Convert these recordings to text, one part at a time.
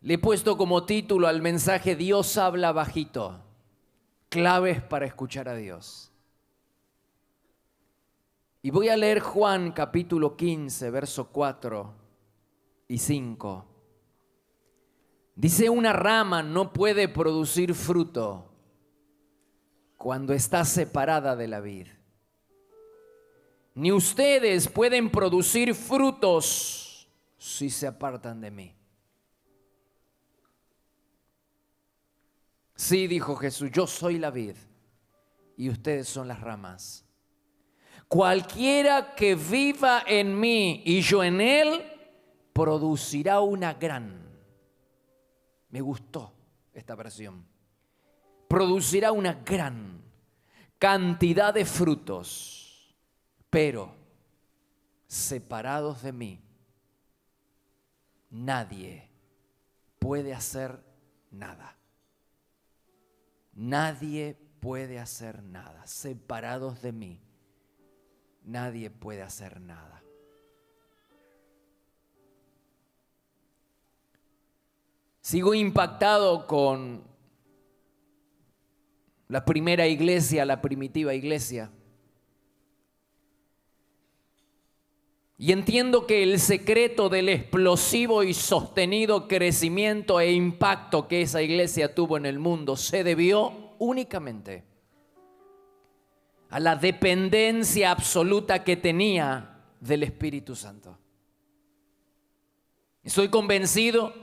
Le he puesto como título al mensaje Dios habla bajito. Claves para escuchar a Dios. Y voy a leer Juan capítulo 15, verso 4 y 5. Dice, una rama no puede producir fruto cuando está separada de la vid. Ni ustedes pueden producir frutos si se apartan de mí. Sí, dijo Jesús, yo soy la vid y ustedes son las ramas. Cualquiera que viva en mí y yo en él, producirá una gran. Me gustó esta versión. Producirá una gran cantidad de frutos, pero separados de mí, nadie puede hacer nada. Nadie puede hacer nada. Separados de mí, nadie puede hacer nada. Sigo impactado con la primera iglesia, la primitiva iglesia. Y entiendo que el secreto del explosivo y sostenido crecimiento e impacto que esa iglesia tuvo en el mundo se debió únicamente a la dependencia absoluta que tenía del Espíritu Santo. Estoy convencido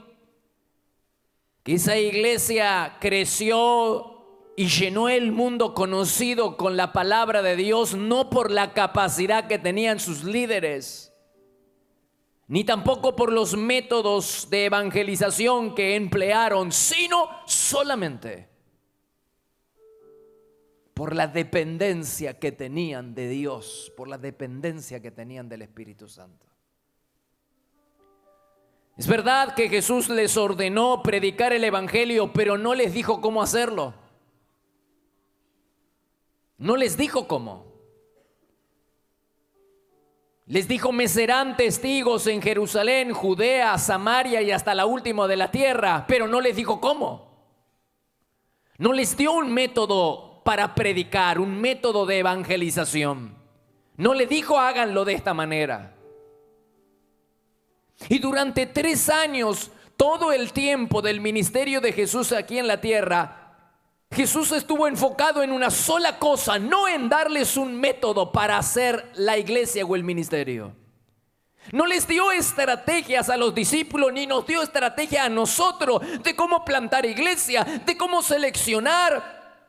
que esa iglesia creció y llenó el mundo conocido con la palabra de Dios, no por la capacidad que tenían sus líderes, ni tampoco por los métodos de evangelización que emplearon, sino solamente por la dependencia que tenían de Dios, por la dependencia que tenían del Espíritu Santo. Es verdad que Jesús les ordenó predicar el evangelio, pero no les dijo cómo hacerlo. No les dijo cómo. Les dijo, me serán testigos en Jerusalén, Judea, Samaria y hasta la última de la tierra, pero no les dijo cómo. No les dio un método para predicar, un método de evangelización. No les dijo, háganlo de esta manera. Y durante 3 años, todo el tiempo del ministerio de Jesús aquí en la tierra, Jesús estuvo enfocado en una sola cosa, no en darles un método para hacer la iglesia o el ministerio. No les dio estrategias a los discípulos, ni nos dio estrategia a nosotros de cómo plantar iglesia, de cómo seleccionar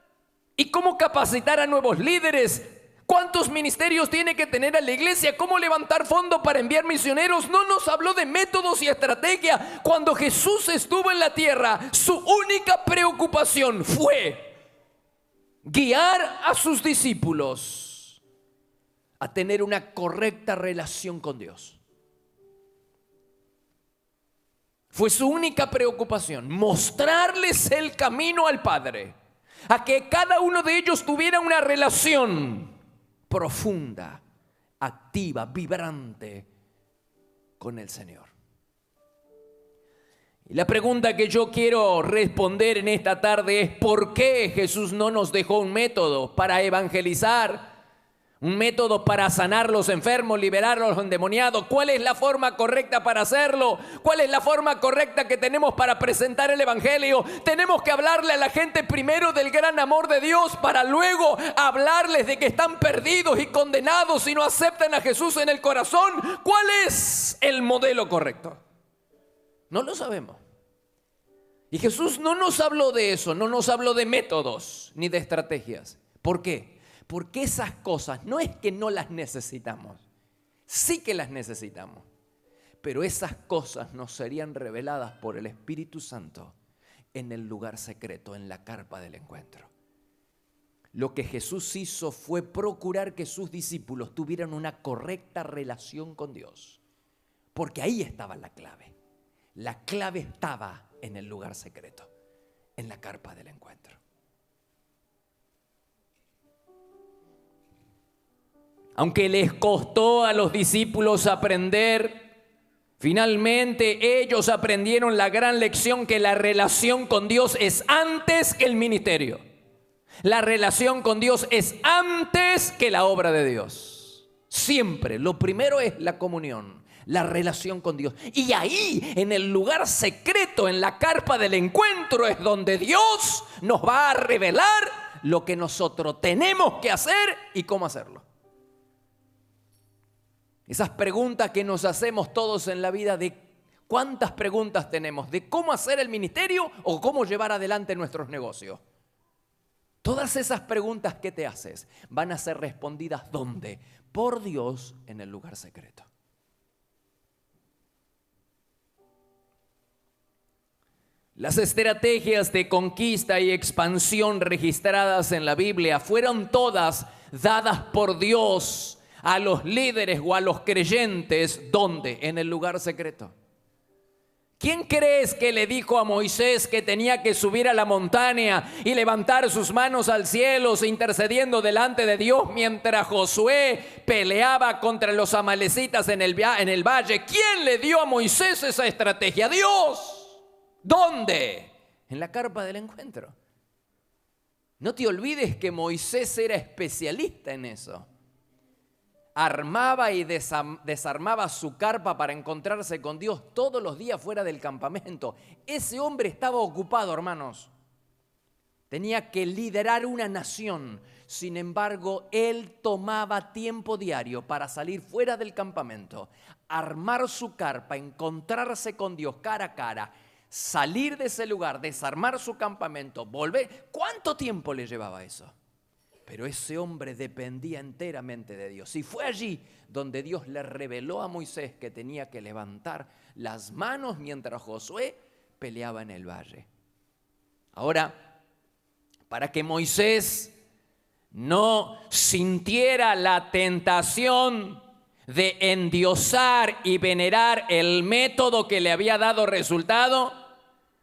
y cómo capacitar a nuevos líderes. ¿Cuántos ministerios tiene que tener a la iglesia? ¿Cómo levantar fondos para enviar misioneros? No nos habló de métodos y estrategia. Cuando Jesús estuvo en la tierra, su única preocupación fue guiar a sus discípulos a tener una correcta relación con Dios. Fue su única preocupación, mostrarles el camino al Padre, a que cada uno de ellos tuviera una relación profunda, activa, vibrante con el Señor. Y la pregunta que yo quiero responder en esta tarde es: ¿por qué Jesús no nos dejó un método para evangelizar? Un método para sanar los enfermos, liberar a los endemoniados. ¿Cuál es la forma correcta para hacerlo? ¿Cuál es la forma correcta que tenemos para presentar el evangelio? Tenemos que hablarle a la gente primero del gran amor de Dios, para luego hablarles de que están perdidos y condenados si no aceptan a Jesús en el corazón. ¿Cuál es el modelo correcto? No lo sabemos. Y Jesús no nos habló de eso, no nos habló de métodos ni de estrategias. ¿Por qué? Porque esas cosas no es que no las necesitamos, sí que las necesitamos, pero esas cosas nos serían reveladas por el Espíritu Santo en el lugar secreto, en la carpa del encuentro. Lo que Jesús hizo fue procurar que sus discípulos tuvieran una correcta relación con Dios, porque ahí estaba la clave. La clave estaba en el lugar secreto, en la carpa del encuentro. Aunque les costó a los discípulos aprender Finalmente ellos aprendieron la gran lección que la relación con Dios es antes que el ministerio. La relación con Dios es antes que la obra de Dios. Siempre, lo primero es la comunión, la relación con Dios. Y ahí, en el lugar secreto, en la carpa del encuentro, es donde Dios nos va a revelar lo que nosotros tenemos que hacer y cómo hacerlo. Esas preguntas que nos hacemos todos en la vida de cuántas preguntas tenemos de cómo hacer el ministerio o cómo llevar adelante nuestros negocios. Todas esas preguntas que te haces van a ser respondidas ¿dónde? Por Dios en el lugar secreto. Las estrategias de conquista y expansión registradas en la Biblia fueron todas dadas por Dios a los líderes o a los creyentes, ¿dónde? En el lugar secreto. ¿Quién crees que le dijo a Moisés que tenía que subir a la montaña y levantar sus manos al cielo, intercediendo delante de Dios mientras Josué peleaba contra los amalecitas en el valle? ¿Quién le dio a Moisés esa estrategia? ¡Dios! ¿Dónde? En la carpa del encuentro. No te olvides que Moisés era especialista en eso. Armaba y desarmaba su carpa para encontrarse con Dios todos los días fuera del campamento. Ese hombre estaba ocupado, hermanos. Tenía que liderar una nación. Sin embargo, él tomaba tiempo diario para salir fuera del campamento, armar su carpa, encontrarse con Dios cara a cara, salir de ese lugar, desarmar su campamento, volver. ¿Cuánto tiempo le llevaba eso? Pero ese hombre dependía enteramente de Dios. Y fue allí donde Dios le reveló a Moisés que tenía que levantar las manos mientras Josué peleaba en el valle. Ahora, para que Moisés no sintiera la tentación de endiosar y venerar el método que le había dado resultado,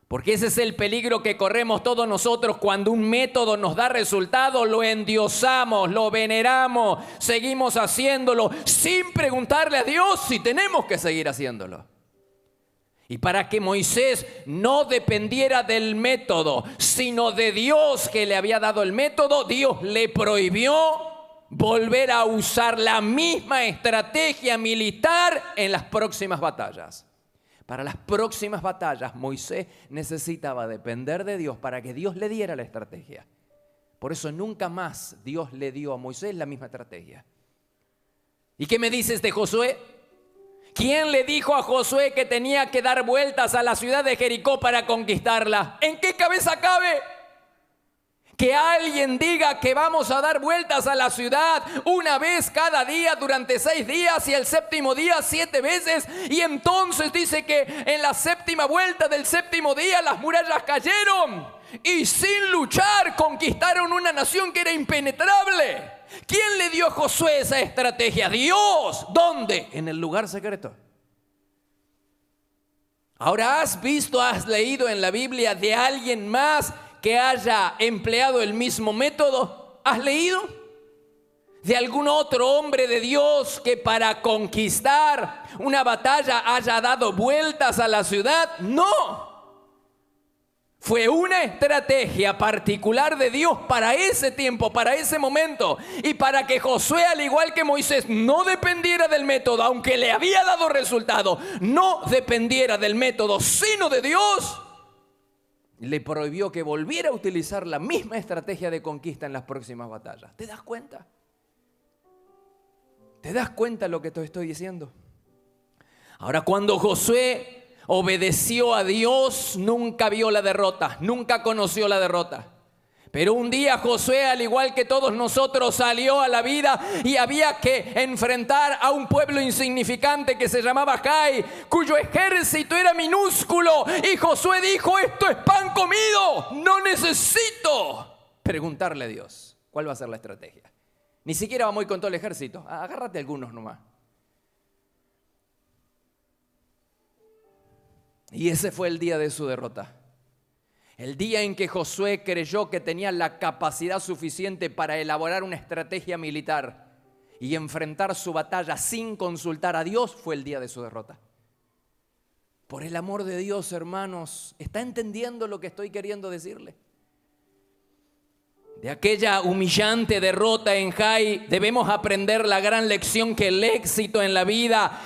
porque ese es el peligro que corremos todos nosotros cuando un método nos da resultado, lo endiosamos, lo veneramos, seguimos haciéndolo sin preguntarle a Dios si tenemos que seguir haciéndolo. Y para que Moisés no dependiera del método, sino de Dios que le había dado el método, Dios le prohibió volver a usar la misma estrategia militar en las próximas batallas. Para las próximas batallas, Moisés necesitaba depender de Dios para que Dios le diera la estrategia. Por eso nunca más Dios le dio a Moisés la misma estrategia. ¿Y qué me dices de Josué? ¿Quién le dijo a Josué que tenía que dar vueltas a la ciudad de Jericó para conquistarla? ¿En qué cabeza cabe que alguien diga que vamos a dar vueltas a la ciudad una vez cada día durante 6 días y el séptimo día 7 veces? Y entonces dice que en la séptima vuelta del séptimo día las murallas cayeron y sin luchar conquistaron una nación que era impenetrable. ¿Quién le dio a Josué esa estrategia? Dios. ¿Dónde? En el lugar secreto. Ahora, ¿has visto, has leído en la Biblia de alguien más que haya empleado el mismo método? ¿Has leído de algún otro hombre de Dios que para conquistar una batalla haya dado vueltas a la ciudad? No. Fue una estrategia particular de Dios para ese tiempo, para ese momento. Y para que Josué, al igual que Moisés, no dependiera del método, aunque le había dado resultado, no dependiera del método, sino de Dios, le prohibió que volviera a utilizar la misma estrategia de conquista en las próximas batallas. ¿Te das cuenta? ¿Te das cuenta lo que te estoy diciendo? Ahora, cuando Josué obedeció a Dios, nunca vio la derrota, nunca conoció la derrota. Pero un día Josué, al igual que todos nosotros, salió a la vida y había que enfrentar a un pueblo insignificante que se llamaba Jai, cuyo ejército era minúsculo. Y Josué dijo: esto es pan comido, no necesito preguntarle a Dios cuál va a ser la estrategia. Ni siquiera vamos a ir con todo el ejército, agárrate algunos nomás. Y ese fue el día de su derrota. El día en que Josué creyó que tenía la capacidad suficiente para elaborar una estrategia militar y enfrentar su batalla sin consultar a Dios, fue el día de su derrota. Por el amor de Dios, hermanos, ¿está entendiendo lo que estoy queriendo decirle? De aquella humillante derrota en Jai debemos aprender la gran lección que el éxito en la vida,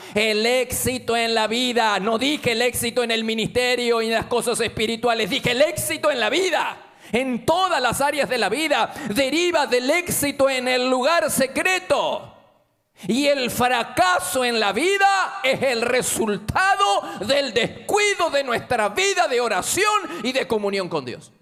no dije el éxito en el ministerio y en las cosas espirituales, dije el éxito en la vida, en todas las áreas de la vida, deriva del éxito en el lugar secreto. Y el fracaso en la vida es el resultado del descuido de nuestra vida de oración y de comunión con Dios.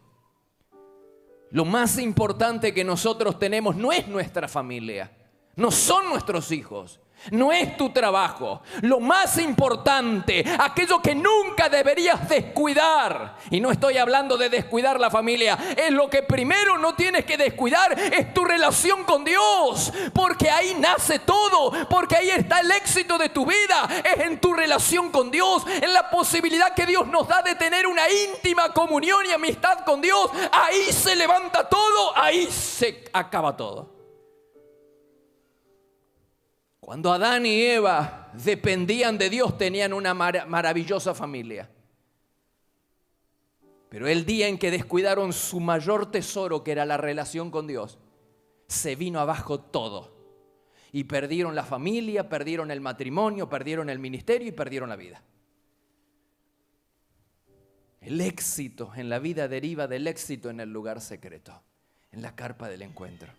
Lo más importante que nosotros tenemos no es nuestra familia, no son nuestros hijos, no es tu trabajo. Lo más importante, aquello que nunca deberías descuidar, y no estoy hablando de descuidar la familia, es lo que primero no tienes que descuidar, es tu relación con Dios, porque ahí nace todo, porque ahí está el éxito de tu vida, es en tu relación con Dios, en la posibilidad que Dios nos da de tener una íntima comunión y amistad con Dios. Ahí se levanta todo, ahí se acaba todo. Cuando Adán y Eva dependían de Dios, tenían una maravillosa familia. Pero el día en que descuidaron su mayor tesoro, que era la relación con Dios, se vino abajo todo. Y perdieron la familia, perdieron el matrimonio, perdieron el ministerio y perdieron la vida. El éxito en la vida deriva del éxito en el lugar secreto, en la carpa del encuentro.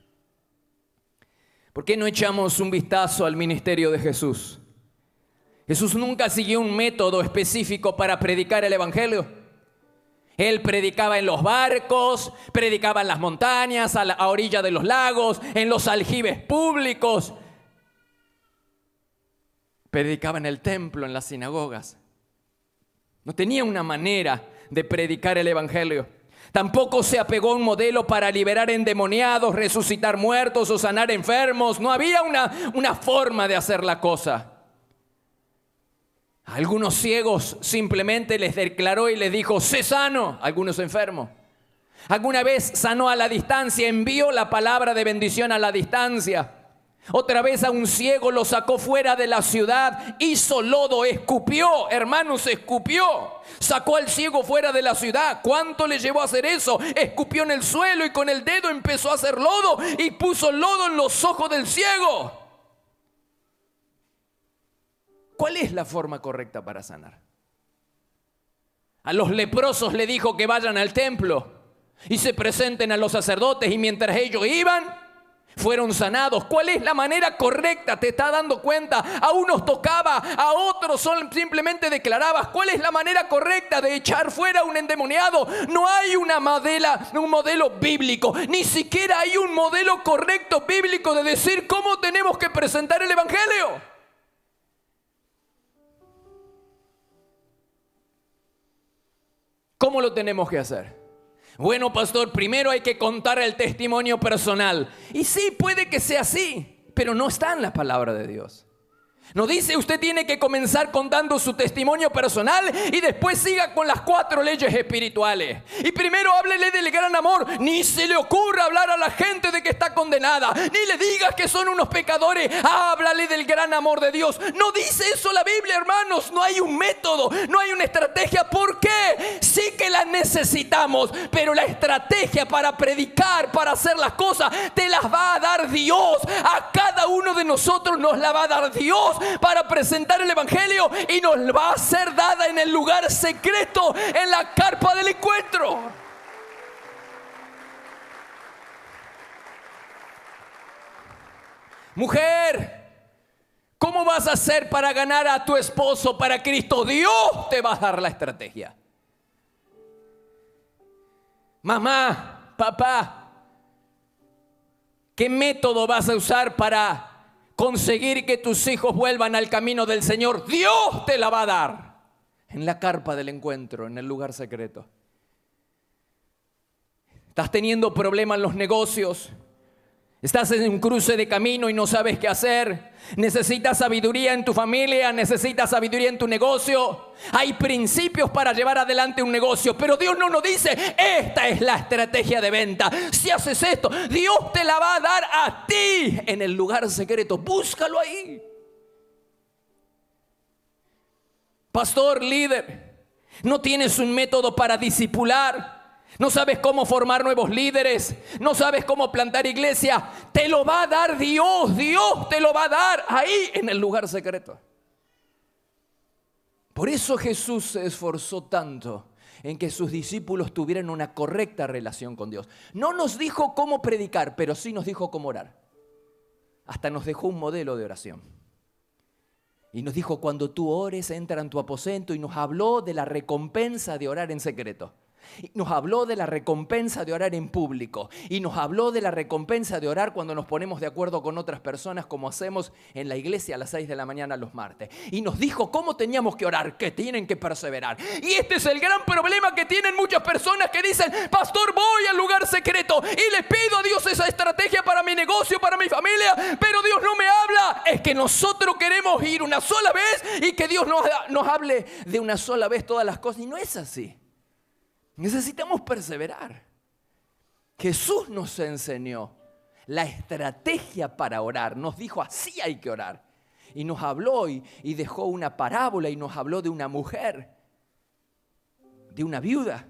¿Por qué no echamos un vistazo al ministerio de Jesús? Jesús nunca siguió un método específico para predicar el evangelio. Él predicaba en los barcos, predicaba en las montañas, a orilla de los lagos, en los aljibes públicos. Predicaba en el templo, en las sinagogas. No tenía una manera de predicar el evangelio. Tampoco se apegó a un modelo para liberar endemoniados, resucitar muertos o sanar enfermos. No había una forma de hacer la cosa. A algunos ciegos simplemente les declaró y les dijo: sé sano. Algunos enfermos. Alguna vez sanó a la distancia, envió la palabra de bendición a la distancia. Otra vez a un ciego lo sacó fuera de la ciudad, hizo lodo, escupió, hermanos, escupió. Sacó al ciego fuera de la ciudad. ¿Cuánto le llevó a hacer eso? Escupió en el suelo y con el dedo empezó a hacer lodo y puso lodo en los ojos del ciego. ¿Cuál es la forma correcta para sanar? A los leprosos le dijo que vayan al templo y se presenten a los sacerdotes, y mientras ellos iban, fueron sanados. ¿Cuál es la manera correcta? ¿Te estás dando cuenta? A unos tocaba, a otros simplemente declarabas. ¿Cuál es la manera correcta de echar fuera a un endemoniado? No hay un modelo bíblico. Ni siquiera hay un modelo correcto bíblico de decir cómo tenemos que presentar el evangelio. ¿Cómo lo tenemos que hacer? Bueno, pastor, primero hay que contar el testimonio personal. Y sí, puede que sea así, pero no está en la palabra de Dios. No dice usted tiene que comenzar contando su testimonio personal y después siga con las 4 leyes espirituales. Y primero háblele del gran amor. Ni se le ocurra hablar a la gente de que está condenada. Ni le digas que son unos pecadores. Háblale del gran amor de Dios. No dice eso la Biblia, hermanos. No hay un método, no hay una estrategia. ¿Por qué? Sí que la necesitamos, pero la estrategia para predicar, para hacer las cosas, te las va a dar Dios. A cada uno de nosotros nos la va a dar Dios para presentar el evangelio, y nos va a ser dada en el lugar secreto, en la carpa del encuentro. Mujer, ¿cómo vas a hacer para ganar a tu esposo para Cristo? Dios te va a dar la estrategia. Mamá, papá, ¿qué método vas a usar para conseguir que tus hijos vuelvan al camino del Señor? Dios te la va a dar en la carpa del encuentro, en el lugar secreto. Estás teniendo problemas en los negocios. Estás en un cruce de camino y no sabes qué hacer. Necesitas sabiduría en tu familia, necesitas sabiduría en tu negocio. Hay principios para llevar adelante un negocio, pero Dios no nos dice: esta es la estrategia de venta. Si haces esto, Dios te la va a dar a ti en el lugar secreto. Búscalo ahí. Pastor, líder, no tienes un método para discipular, no sabes cómo formar nuevos líderes, no sabes cómo plantar iglesia. Te lo va a dar Dios, Dios te lo va a dar ahí en el lugar secreto. Por eso Jesús se esforzó tanto en que sus discípulos tuvieran una correcta relación con Dios. No nos dijo cómo predicar, pero sí nos dijo cómo orar. Hasta nos dejó un modelo de oración. Y nos dijo, cuando tú ores, entra en tu aposento, y nos habló de la recompensa de orar en secreto. Y nos habló de la recompensa de orar en público. Y nos habló de la recompensa de orar cuando nos ponemos de acuerdo con otras personas, como hacemos en la iglesia a las 6 de la mañana los martes. Y nos dijo cómo teníamos que orar, que tienen que perseverar. Y este es el gran problema que tienen muchas personas que dicen, pastor, voy al lugar secreto y le pido a Dios esa estrategia para mi negocio, para mi familia, pero Dios no me habla. Es que nosotros queremos ir una sola vez y que Dios nos hable de una sola vez todas las cosas. Y no es así. Necesitamos perseverar. Jesús nos enseñó la estrategia para orar. Nos dijo, así hay que orar. Y nos habló y dejó una parábola y nos habló de una mujer, de una viuda,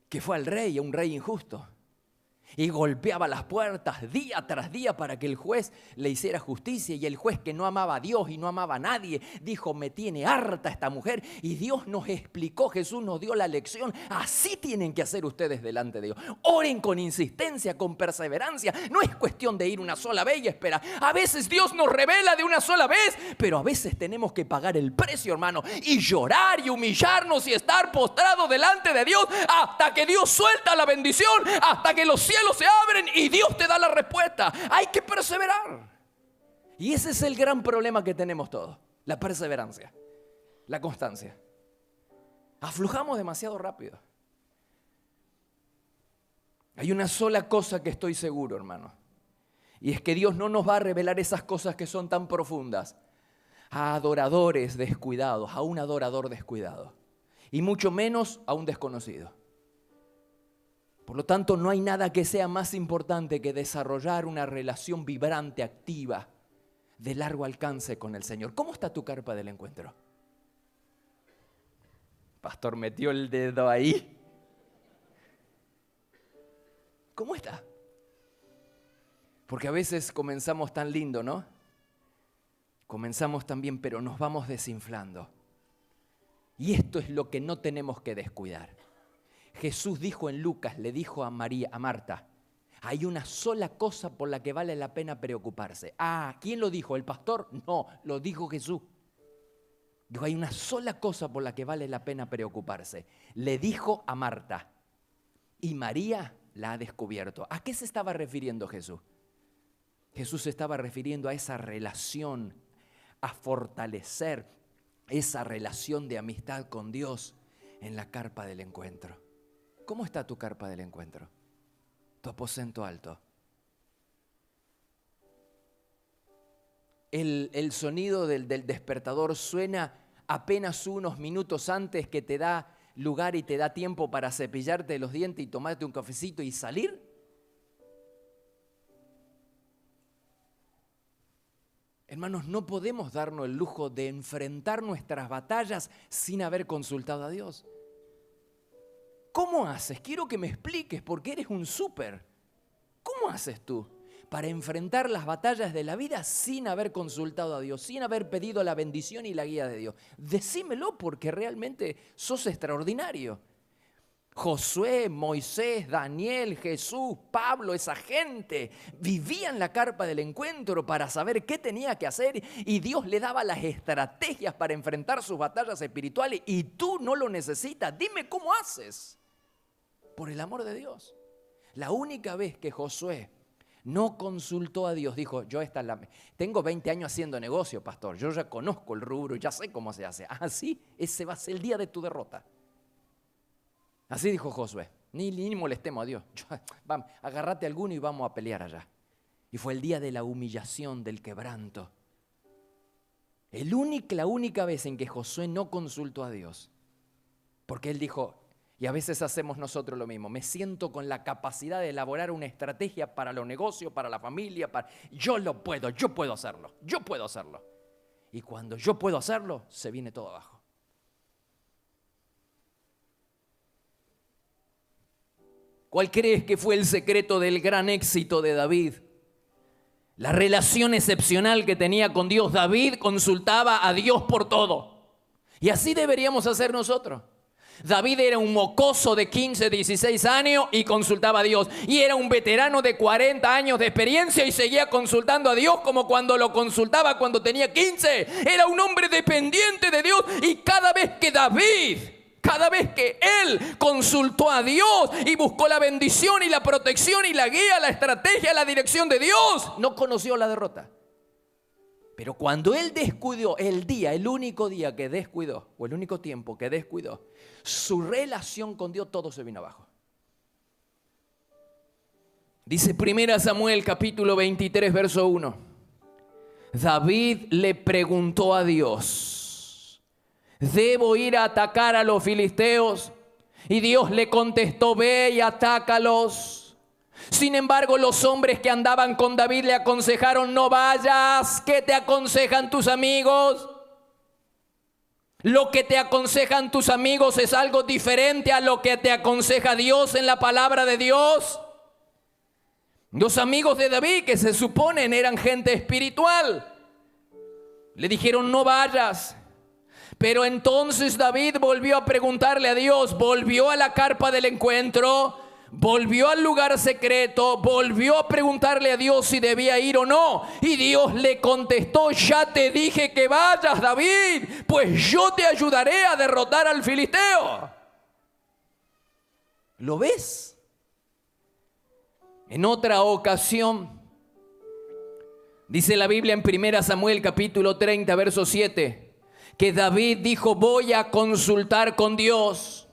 que fue al rey, a un rey injusto. Y golpeaba las puertas día tras día para que el juez le hiciera justicia. Y el juez, que no amaba a Dios y no amaba a nadie, dijo, me tiene harta esta mujer. Y Dios nos explicó, Jesús nos dio la lección. Así tienen que hacer ustedes delante de Dios. Oren con insistencia, con perseverancia. No es cuestión de ir una sola vez y esperar. A veces Dios nos revela de una sola vez, pero a veces tenemos que pagar el precio, hermano, y llorar y humillarnos y estar postrados delante de Dios hasta que Dios suelta la bendición, hasta que los cielos se abren y Dios te da la respuesta. Hay que perseverar. Y ese es el gran problema que tenemos todos: la perseverancia, la constancia. Aflojamos demasiado rápido. Hay una sola cosa que estoy seguro, hermano, y es que Dios no nos va a revelar esas cosas que son tan profundas a adoradores descuidados, a un adorador descuidado, y mucho menos a un desconocido. Por lo tanto, no hay nada que sea más importante que desarrollar una relación vibrante, activa, de largo alcance con el Señor. ¿Cómo está tu carpa del encuentro? Pastor, metió el dedo ahí. ¿Cómo está? Porque a veces comenzamos tan lindo, ¿no? Comenzamos tan bien, pero nos vamos desinflando. Y esto es lo que no tenemos que descuidar. Jesús dijo en Lucas, le dijo a Marta, hay una sola cosa por la que vale la pena preocuparse. ¿Quién lo dijo? ¿El pastor? No, lo dijo Jesús. Dijo, hay una sola cosa por la que vale la pena preocuparse. Le dijo a Marta, y María la ha descubierto. ¿A qué se estaba refiriendo Jesús? Jesús se estaba refiriendo a esa relación, a fortalecer esa relación de amistad con Dios en la carpa del encuentro. ¿Cómo está tu carpa del encuentro? Tu aposento alto. El sonido del despertador suena apenas unos minutos antes, que te da lugar y te da tiempo para cepillarte los dientes y tomarte un cafecito y salir. Hermanos, no podemos darnos el lujo de enfrentar nuestras batallas sin haber consultado a Dios. ¿Cómo haces? Quiero que me expliques, porque eres un súper. ¿Cómo haces tú para enfrentar las batallas de la vida sin haber consultado a Dios, sin haber pedido la bendición y la guía de Dios? Decímelo, porque realmente sos extraordinario. Josué, Moisés, Daniel, Jesús, Pablo, esa gente vivían la carpa del encuentro para saber qué tenía que hacer, y Dios le daba las estrategias para enfrentar sus batallas espirituales, y tú no lo necesitas. Dime cómo haces. Por el amor de Dios. La única vez que Josué no consultó a Dios, dijo, tengo 20 años haciendo negocio, pastor, yo ya conozco el rubro, ya sé cómo se hace. Sí, ese va a ser el día de tu derrota. Así dijo Josué, ni molestemos a Dios. Vamos, agárrate alguno y vamos a pelear allá. Y fue el día de la humillación, del quebranto. La única vez en que Josué no consultó a Dios. Porque él dijo, y a veces hacemos nosotros lo mismo, me siento con la capacidad de elaborar una estrategia para los negocios, para la familia, yo puedo hacerlo. Y cuando yo puedo hacerlo, se viene todo abajo. ¿Cuál crees que fue el secreto del gran éxito de David? La relación excepcional que tenía con Dios. David consultaba a Dios por todo. Y así deberíamos hacer nosotros. David era un mocoso de 15, 16 años y consultaba a Dios. Y era un veterano de 40 años de experiencia y seguía consultando a Dios como cuando lo consultaba cuando tenía 15. Era un hombre dependiente de Dios. Y cada vez que él consultó a Dios y buscó la bendición y la protección y la guía, la estrategia, la dirección de Dios, no conoció la derrota. Pero cuando él descuidó el único día que descuidó, o el único tiempo que descuidó, su relación con Dios, todo se vino abajo. Dice 1 Samuel capítulo 23, verso 1. David le preguntó a Dios: ¿debo ir a atacar a los filisteos? Y Dios le contestó: ve y atácalos. Sin embargo, los hombres que andaban con David le aconsejaron: no vayas. ¿Qué te aconsejan tus amigos? Lo que te aconsejan tus amigos es algo diferente a lo que te aconseja Dios en la palabra de Dios. Los amigos de David, que se suponen eran gente espiritual, le dijeron: no vayas. Pero entonces David volvió a preguntarle a Dios, volvió a la carpa del encuentro, volvió al lugar secreto, volvió a preguntarle a Dios si debía ir o no. Y Dios le contestó: ya te dije que vayas, David, pues yo te ayudaré a derrotar al filisteo. ¿Lo ves? En otra ocasión, dice la Biblia en 1 Samuel capítulo 30, verso 7, que David dijo: voy a consultar con Dios.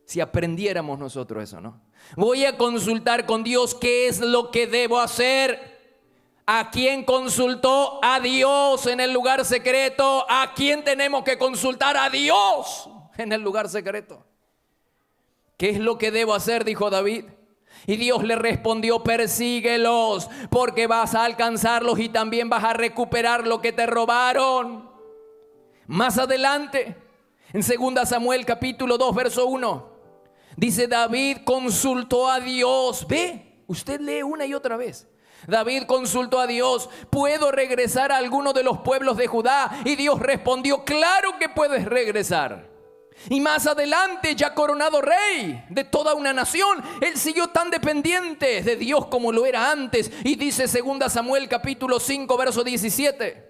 Si aprendiéramos nosotros eso, ¿no? Voy a consultar con Dios qué es lo que debo hacer. ¿A quién consultó? A Dios en el lugar secreto. ¿A quién tenemos que consultar? A Dios en el lugar secreto. ¿Qué es lo que debo hacer?, dijo David. Y Dios le respondió: persíguelos, porque vas a alcanzarlos y también vas a recuperar lo que te robaron. Más adelante, en 2 Samuel capítulo 2, verso 1, dice: David consultó a Dios. Ve, usted lee una y otra vez. David consultó a Dios: ¿puedo regresar a alguno de los pueblos de Judá? Y Dios respondió: claro que puedes regresar. Y más adelante, ya coronado rey de toda una nación, él siguió tan dependiente de Dios como lo era antes. Y dice 2 Samuel capítulo 5, verso 17.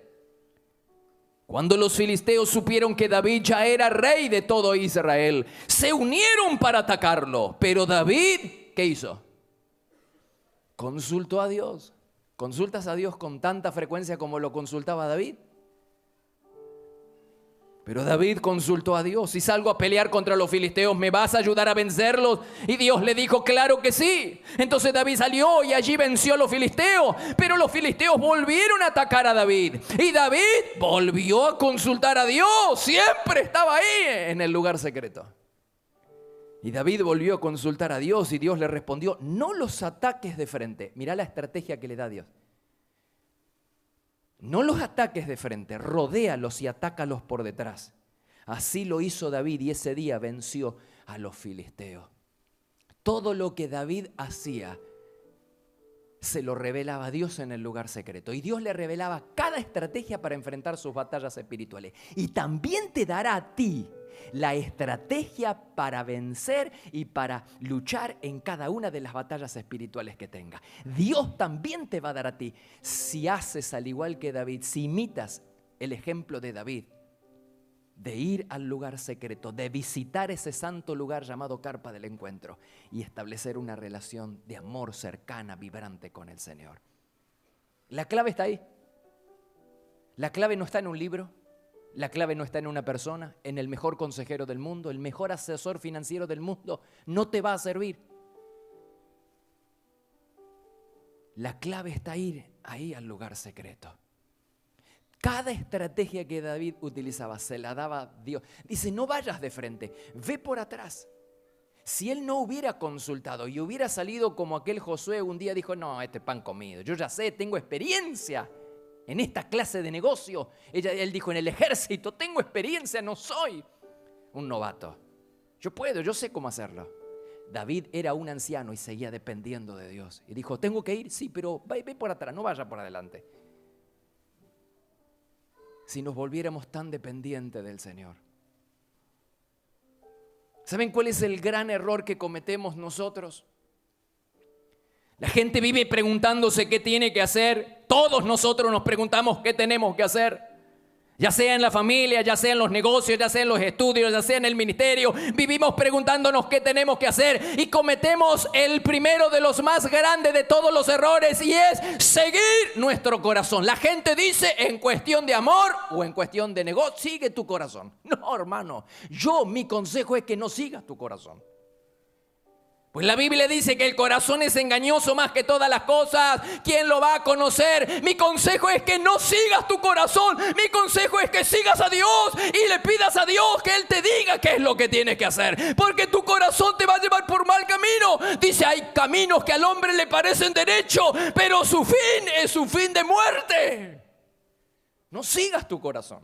Cuando los filisteos supieron que David ya era rey de todo Israel, se unieron para atacarlo. Pero David, ¿qué hizo? Consultó a Dios. ¿Consultas a Dios con tanta frecuencia como lo consultaba David? Pero David consultó a Dios: si salgo a pelear contra los filisteos, ¿me vas a ayudar a vencerlos? Y Dios le dijo: claro que sí. Entonces David salió y allí venció a los filisteos. Pero los filisteos volvieron a atacar a David. Y David volvió a consultar a Dios. Siempre estaba ahí en el lugar secreto. Y David volvió a consultar a Dios y Dios le respondió: no los ataques de frente. Mirá la estrategia que le da Dios. No los ataques de frente, rodéalos y atácalos por detrás. Así lo hizo David y ese día venció a los filisteos. Todo lo que David hacía se lo revelaba Dios en el lugar secreto. Y Dios le revelaba cada estrategia para enfrentar sus batallas espirituales. Y también te dará a ti la estrategia para vencer y para luchar en cada una de las batallas espirituales que tenga. Dios también te va a dar a ti, si haces al igual que David, si imitas el ejemplo de David, de ir al lugar secreto, de visitar ese santo lugar llamado carpa del encuentro y establecer una relación de amor cercana, vibrante con el Señor. La clave está ahí. La clave no está en un libro. La clave no está en una persona, en el mejor consejero del mundo, el mejor asesor financiero del mundo. No te va a servir. La clave está ahí al lugar secreto. Cada estrategia que David utilizaba se la daba Dios. Dice: no vayas de frente, ve por atrás. Si él no hubiera consultado y hubiera salido como aquel Josué un día dijo: no, este pan comido, yo ya sé, tengo experiencia. en esta clase de negocio. Él dijo, en el ejército tengo experiencia, no soy un novato. Yo sé cómo hacerlo. David era un anciano y seguía dependiendo de Dios. Y dijo, ¿tengo que ir? Sí, pero ve por atrás, no vaya por adelante. Si nos volviéramos tan dependientes del Señor. ¿Saben cuál es el gran error que cometemos nosotros? La gente vive preguntándose qué tiene que hacer. Todos nosotros nos preguntamos qué tenemos que hacer. Ya sea en la familia, ya sea en los negocios, ya sea en los estudios, ya sea en el ministerio. Vivimos preguntándonos qué tenemos que hacer y cometemos el primero de los más grandes de todos los errores, y es seguir nuestro corazón. La gente dice, en cuestión de amor o en cuestión de negocio, sigue tu corazón. No, hermano, mi consejo es que no sigas tu corazón. Pues la Biblia dice que el corazón es engañoso más que todas las cosas. ¿Quién lo va a conocer? Mi consejo es que no sigas tu corazón. Mi consejo es que sigas a Dios y le pidas a Dios que Él te diga qué es lo que tienes que hacer. Porque tu corazón te va a llevar por mal camino. Dice, hay caminos que al hombre le parecen derechos, pero su fin es un fin de muerte. No sigas tu corazón.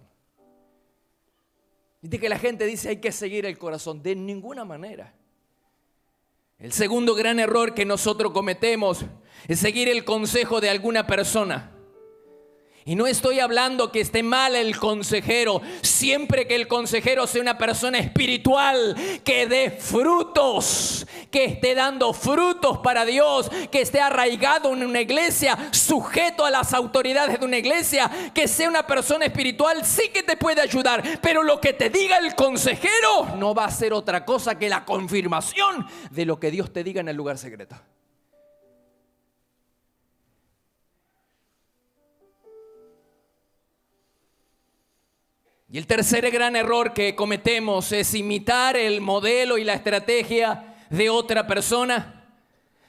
Dice que la gente dice, hay que seguir el corazón. De ninguna manera. El segundo gran error que nosotros cometemos es seguir el consejo de alguna persona. Y no estoy hablando que esté mal el consejero, siempre que el consejero sea una persona espiritual, que dé frutos, que esté dando frutos para Dios, que esté arraigado en una iglesia, sujeto a las autoridades de una iglesia, que sea una persona espiritual, sí que te puede ayudar. Pero lo que te diga el consejero no va a ser otra cosa que la confirmación de lo que Dios te diga en el lugar secreto. Y el tercer gran error que cometemos es imitar el modelo y la estrategia de otra persona,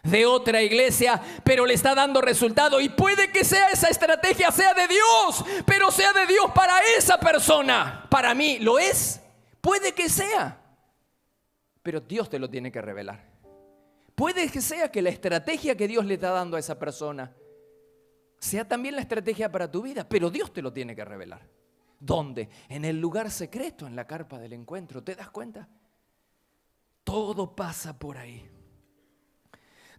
de otra iglesia, pero le está dando resultado. Y puede que esa estrategia sea de Dios, pero sea de Dios para esa persona. Para mí lo es, puede que sea, pero Dios te lo tiene que revelar. Puede que sea que la estrategia que Dios le está dando a esa persona sea también la estrategia para tu vida, pero Dios te lo tiene que revelar. ¿Dónde? En el lugar secreto, en la carpa del encuentro. ¿Te das cuenta? Todo pasa por ahí.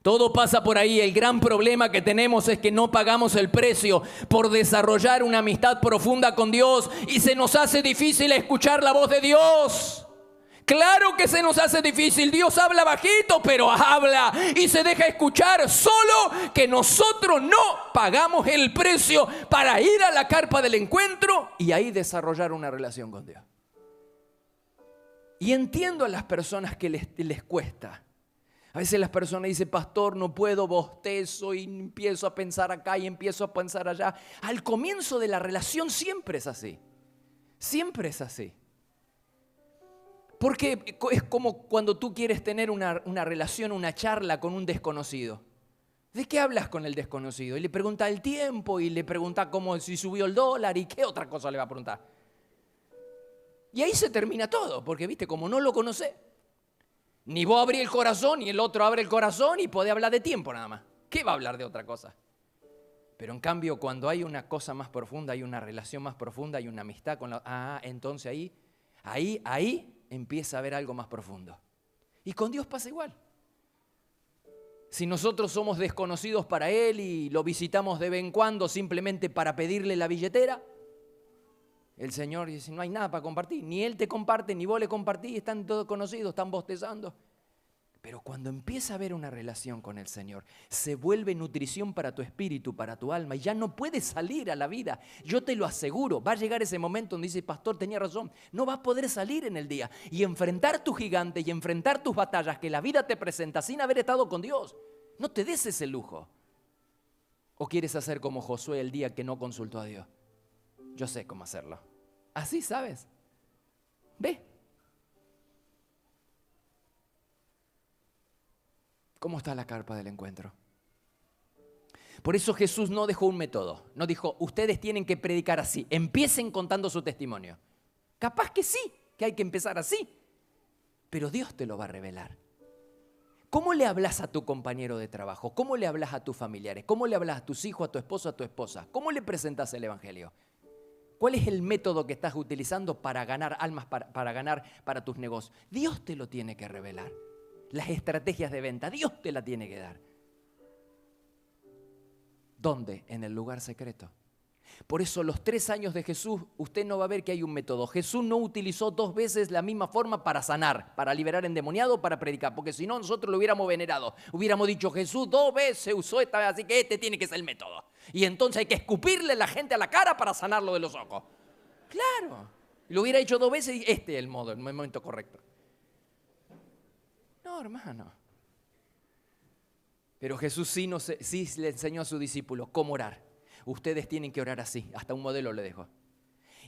Todo pasa por ahí. El gran problema que tenemos es que no pagamos el precio por desarrollar una amistad profunda con Dios y se nos hace difícil escuchar la voz de Dios. Claro que se nos hace difícil. Dios habla bajito, pero habla y se deja escuchar. Solo que nosotros no pagamos el precio para ir a la carpa del encuentro y ahí desarrollar una relación con Dios. Y entiendo a las personas que les cuesta. A veces las personas dicen, pastor, no puedo, bostezo y empiezo a pensar acá y empiezo a pensar allá. Al comienzo de la relación siempre es así. Siempre es así. Porque es como cuando tú quieres tener una relación, una charla con un desconocido. ¿De qué hablas con el desconocido? Y le pregunta el tiempo y le pregunta cómo, si subió el dólar y qué otra cosa le va a preguntar. Y ahí se termina todo, porque viste, como no lo conoce, ni vos abrís el corazón ni el otro abre el corazón y podés hablar de tiempo nada más. ¿Qué va a hablar de otra cosa? Pero en cambio, cuando hay una cosa más profunda, hay una relación más profunda, hay una amistad con entonces ahí empieza a haber algo más profundo. Y con Dios pasa igual. Si nosotros somos desconocidos para Él y lo visitamos de vez en cuando simplemente para pedirle la billetera, el Señor dice, no hay nada para compartir. Ni Él te comparte, ni vos le compartís, están todos conocidos, están bostezando. Pero cuando empieza a haber una relación con el Señor, se vuelve nutrición para tu espíritu, para tu alma, y ya no puedes salir a la vida. Yo te lo aseguro, va a llegar ese momento donde dices, pastor, tenía razón, no vas a poder salir en el día y enfrentar tus gigantes y enfrentar tus batallas que la vida te presenta sin haber estado con Dios. No te des ese lujo. ¿O quieres hacer como Josué el día que no consultó a Dios? Yo sé cómo hacerlo. Así, ¿sabes? Ve. ¿Cómo está la carpa del encuentro? Por eso Jesús no dejó un método. No dijo, ustedes tienen que predicar así. Empiecen contando su testimonio. Capaz que sí, que hay que empezar así. Pero Dios te lo va a revelar. ¿Cómo le hablas a tu compañero de trabajo? ¿Cómo le hablas a tus familiares? ¿Cómo le hablas a tus hijos, a tu esposo, a tu esposa? ¿Cómo le presentas el evangelio? ¿Cuál es el método que estás utilizando para ganar almas, para ganar para tus negocios? Dios te lo tiene que revelar. Las estrategias de venta, Dios te la tiene que dar. ¿Dónde? En el lugar secreto. Por eso los 3 años de Jesús, usted no va a ver que hay un método. Jesús no utilizó 2 veces la misma forma para sanar, para liberar endemoniado, para predicar, porque si no nosotros lo hubiéramos venerado. Hubiéramos dicho, Jesús 2 veces usó esta vez, así que este tiene que ser el método. Y entonces hay que escupirle a la gente a la cara para sanarlo de los ojos. Claro. Lo hubiera hecho 2 veces y este es el modo, el momento correcto. No, hermano. Pero Jesús sí le enseñó a sus discípulos cómo orar. Ustedes tienen que orar así, hasta un modelo le dejó.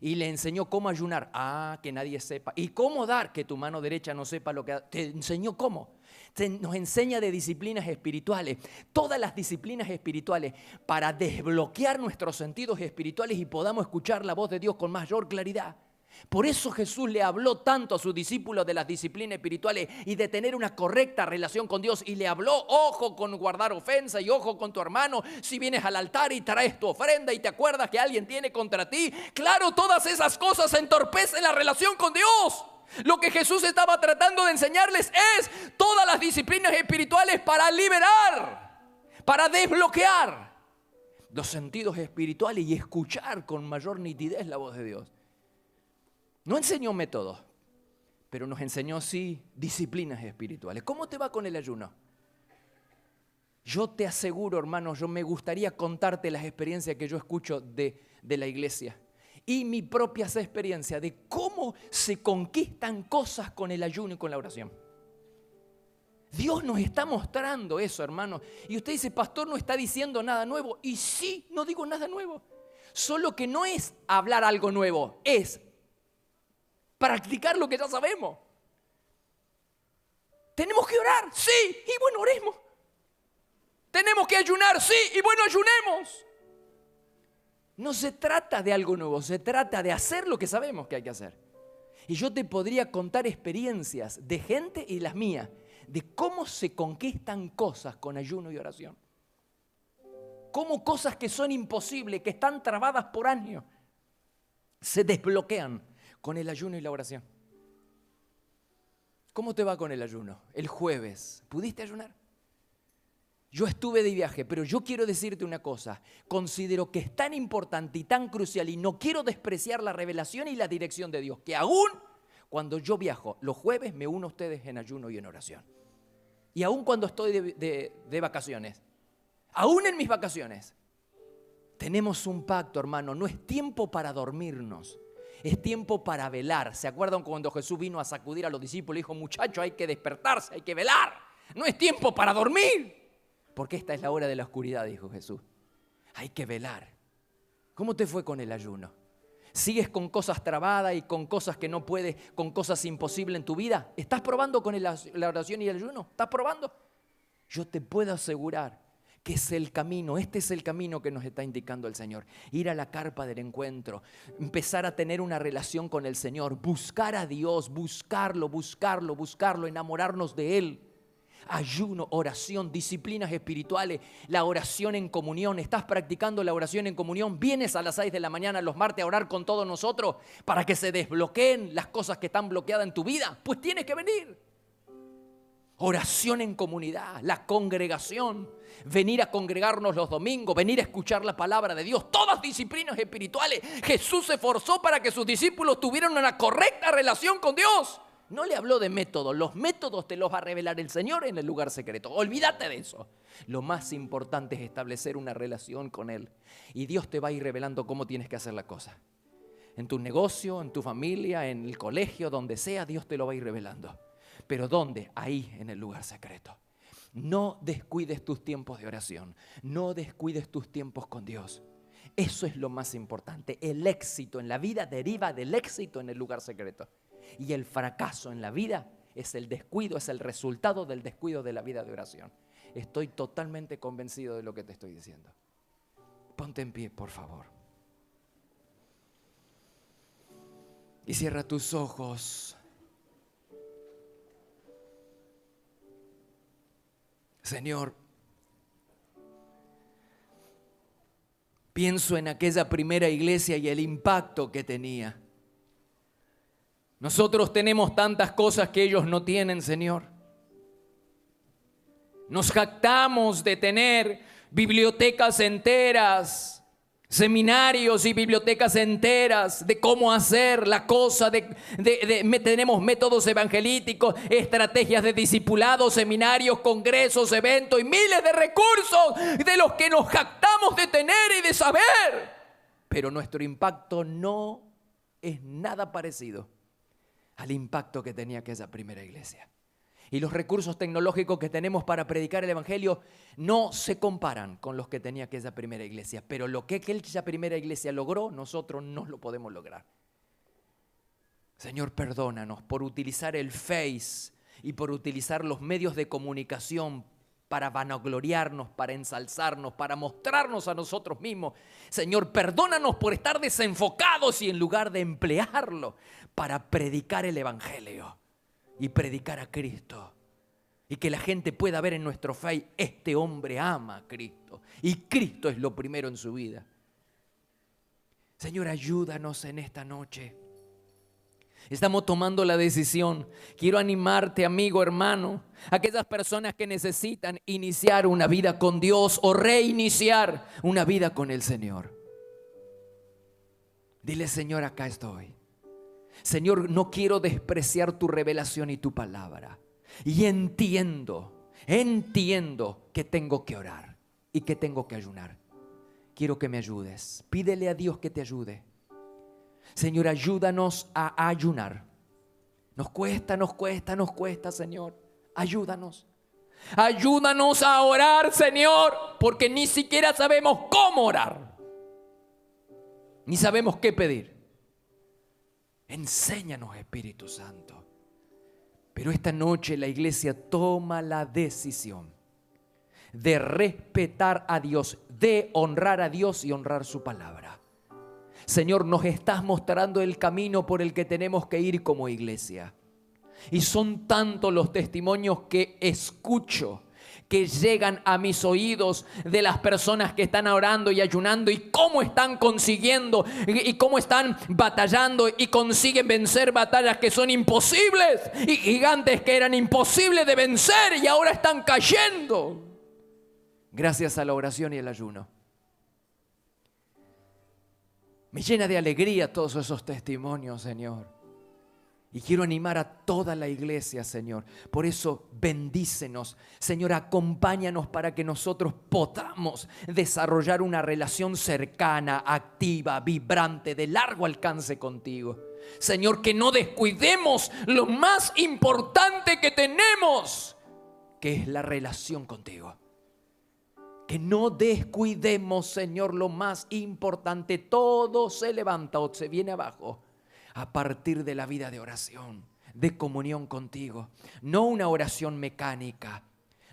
Y le enseñó cómo ayunar, que nadie sepa. Y cómo dar, que tu mano derecha no sepa lo que da. Te enseñó cómo. Nos enseña de disciplinas espirituales, todas las disciplinas espirituales, para desbloquear nuestros sentidos espirituales y podamos escuchar la voz de Dios con mayor claridad. Por eso Jesús le habló tanto a sus discípulos de las disciplinas espirituales y de tener una correcta relación con Dios. Y le habló, ojo con guardar ofensa y ojo con tu hermano. Si vienes al altar y traes tu ofrenda y te acuerdas que alguien tiene contra ti. Claro, todas esas cosas entorpecen la relación con Dios. Lo que Jesús estaba tratando de enseñarles es todas las disciplinas espirituales para liberar, para desbloquear los sentidos espirituales y escuchar con mayor nitidez la voz de Dios. No enseñó métodos, pero nos enseñó sí disciplinas espirituales. ¿Cómo te va con el ayuno? Yo te aseguro, hermano, yo me gustaría contarte las experiencias que yo escucho de la iglesia y mi propia experiencia de cómo se conquistan cosas con el ayuno y con la oración. Dios nos está mostrando eso, hermano. Y usted dice, pastor, no está diciendo nada nuevo. Y sí, no digo nada nuevo. Solo que no es hablar algo nuevo, es practicar lo que ya sabemos. Tenemos que orar, sí, y bueno, oremos. Tenemos que ayunar, sí, y bueno, ayunemos. No se trata de algo nuevo, se trata de hacer lo que sabemos que hay que hacer. Y yo te podría contar experiencias de gente y las mías, de cómo se conquistan cosas con ayuno y oración. Cómo cosas que son imposibles, que están trabadas por años, se desbloquean con el ayuno y la oración. ¿Cómo te va con el ayuno? El jueves, ¿pudiste ayunar? Yo estuve de viaje, pero yo quiero decirte una cosa. Considero que es tan importante y tan crucial y no quiero despreciar la revelación y la dirección de Dios, que aún cuando yo viajo los jueves me uno a ustedes en ayuno y en oración. Y aún cuando estoy de vacaciones, aún en mis vacaciones, tenemos un pacto, hermano. No es tiempo para dormirnos. Es tiempo para velar. ¿Se acuerdan cuando Jesús vino a sacudir a los discípulos y dijo, muchachos, hay que despertarse, hay que velar? No es tiempo para dormir. Porque esta es la hora de la oscuridad, dijo Jesús. Hay que velar. ¿Cómo te fue con el ayuno? ¿Sigues con cosas trabadas y con cosas que no puedes, con cosas imposibles en tu vida? ¿Estás probando con la oración y el ayuno? ¿Estás probando? Yo te puedo asegurar que es el camino, este es el camino que nos está indicando el Señor. Ir a la carpa del encuentro, empezar a tener una relación con el Señor, buscar a Dios, buscarlo, enamorarnos de Él. Ayuno, oración, disciplinas espirituales, la oración en comunión. ¿Estás practicando la oración en comunión? ¿Vienes a las 6 de la mañana los martes a orar con todos nosotros para que se desbloqueen las cosas que están bloqueadas en tu vida? Pues tienes que venir. Oración en comunidad, la congregación, venir a congregarnos los domingos, venir a escuchar la palabra de Dios, todas disciplinas espirituales. Jesús se esforzó para que sus discípulos tuvieran una correcta relación con Dios. No le habló de métodos, los métodos te los va a revelar el Señor en el lugar secreto. Olvídate de eso. Lo más importante es establecer una relación con Él. Y Dios te va a ir revelando cómo tienes que hacer la cosa. En tu negocio, en tu familia, en el colegio, donde sea, Dios te lo va a ir revelando. ¿Pero dónde? Ahí, en el lugar secreto. No descuides tus tiempos de oración. No descuides tus tiempos con Dios. Eso es lo más importante. El éxito en la vida deriva del éxito en el lugar secreto. Y el fracaso en la vida es el descuido, es el resultado del descuido de la vida de oración. Estoy totalmente convencido de lo que te estoy diciendo. Ponte en pie, por favor. Y cierra tus ojos. Señor, pienso en aquella primera iglesia y el impacto que tenía. Nosotros tenemos tantas cosas que ellos no tienen, Señor. Nos jactamos de tener bibliotecas enteras, seminarios y bibliotecas enteras de cómo hacer la cosa, tenemos métodos evangelísticos, estrategias de discipulado, seminarios, congresos, eventos y miles de recursos de los que nos jactamos de tener y de saber. Pero nuestro impacto no es nada parecido al impacto que tenía aquella primera iglesia. Y los recursos tecnológicos que tenemos para predicar el evangelio no se comparan con los que tenía aquella primera iglesia. Pero lo que aquella primera iglesia logró, nosotros no lo podemos lograr. Señor, perdónanos por utilizar el Face y por utilizar los medios de comunicación para vanagloriarnos, para ensalzarnos, para mostrarnos a nosotros mismos. Señor, perdónanos por estar desenfocados y en lugar de emplearlo para predicar el evangelio y predicar a Cristo. Y que la gente pueda ver en nuestro fe, este hombre ama a Cristo. Y Cristo es lo primero en su vida. Señor, ayúdanos en esta noche. Estamos tomando la decisión. Quiero animarte, amigo, hermano, a aquellas personas que necesitan iniciar una vida con Dios o reiniciar una vida con el Señor. Dile, Señor, acá estoy. Señor, no quiero despreciar tu revelación y tu palabra. Y entiendo que tengo que orar y que tengo que ayunar. Quiero que me ayudes. Pídele a Dios que te ayude. Señor, ayúdanos a ayunar. Nos cuesta, Señor. Ayúdanos. Ayúdanos a orar, Señor, porque ni siquiera sabemos cómo orar. Ni sabemos qué pedir. Enséñanos, Espíritu Santo. Pero esta noche la iglesia toma la decisión de respetar a Dios, de honrar a Dios y honrar su palabra. Señor, nos estás mostrando el camino por el que tenemos que ir como iglesia. Y son tantos los testimonios que escucho, que llegan a mis oídos de las personas que están orando y ayunando y cómo están consiguiendo y cómo están batallando y consiguen vencer batallas que son imposibles y gigantes que eran imposibles de vencer y ahora están cayendo gracias a la oración y el ayuno. Me llena de alegría todos esos testimonios, Señor. Y quiero animar a toda la iglesia, Señor. Por eso bendícenos, Señor, acompáñanos para que nosotros podamos desarrollar una relación cercana, activa, vibrante, de largo alcance contigo. Señor, que no descuidemos lo más importante que tenemos, que es la relación contigo. Que no descuidemos, Señor, lo más importante. Todo se levanta o se viene abajo a partir de la vida de oración, de comunión contigo. No una oración mecánica,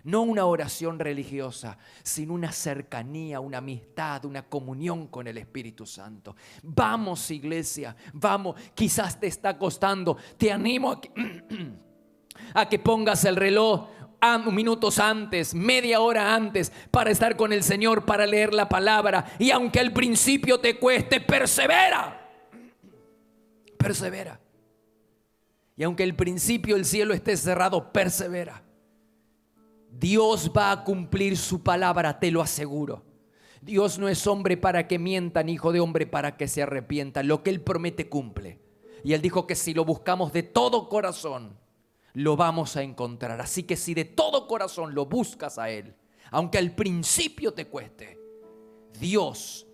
no una oración religiosa, sino una cercanía, una amistad, una comunión con el Espíritu Santo. Vamos, iglesia, vamos. Quizás te está costando. Te animo a que pongas el reloj minutos antes, media hora antes, para estar con el Señor, para leer la palabra. Y aunque al principio te cueste, persevera. Persevera. Y aunque al principio el cielo esté cerrado, persevera. Dios va a cumplir su palabra, te lo aseguro. Dios no es hombre para que mienta, ni hijo de hombre para que se arrepienta. Lo que Él promete cumple. Y Él dijo que si lo buscamos de todo corazón, lo vamos a encontrar. Así que si de todo corazón lo buscas a Él, aunque al principio te cueste, Dios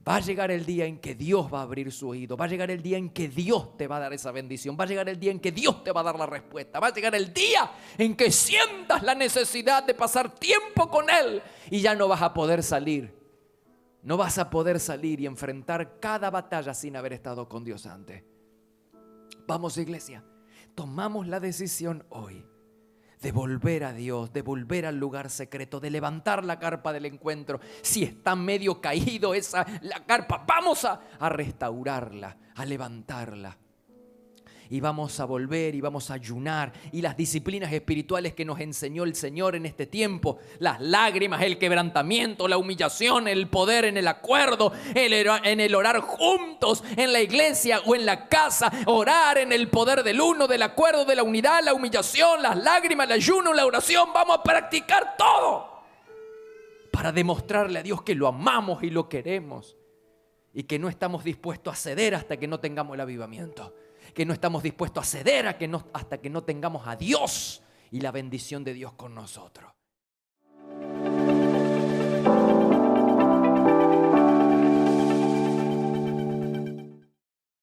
va a llegar el día en que Dios va a abrir su oído. Va a llegar el día en que Dios te va a dar esa bendición. Va a llegar el día en que Dios te va a dar la respuesta. Va a llegar el día en que sientas la necesidad de pasar tiempo con Él y ya no vas a poder salir. No vas a poder salir y enfrentar cada batalla sin haber estado con Dios antes. Vamos, iglesia, tomamos la decisión hoy de volver a Dios, de volver al lugar secreto, de levantar la carpa del encuentro. Si está medio caído la carpa, vamos a restaurarla, a levantarla. y vamos a volver y vamos a ayunar. Y las disciplinas espirituales que nos enseñó el Señor en este tiempo, las lágrimas, el quebrantamiento, la humillación, el poder en el acuerdo, en el orar juntos en la iglesia o en la casa, orar en el poder del uno, del acuerdo, de la unidad, la humillación, las lágrimas, el ayuno, la oración. Vamos a practicar todo para demostrarle a Dios que lo amamos y lo queremos y que no estamos dispuestos a ceder hasta que no tengamos el avivamiento, que no estamos dispuestos a ceder hasta que no tengamos a Dios y la bendición de Dios con nosotros.